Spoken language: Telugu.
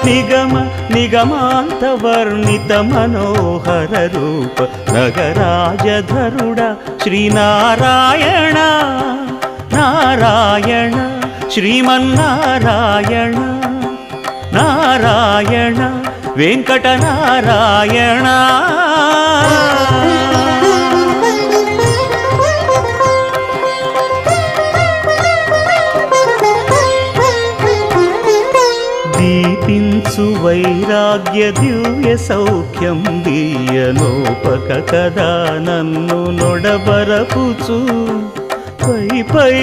నిగమ నిగమాంత వర్ణిత మనోహర రూప నగరాజధరుడ శ్రీనారాయణ నారాయణ శ్రీమన్నారాయణ నారాయణ వెంకటనారాయణ. దీపించు వైరాగ్య దివ్య సౌఖ్యం దీయనోపక కదా నన్ను నొడబరపుచు పై పై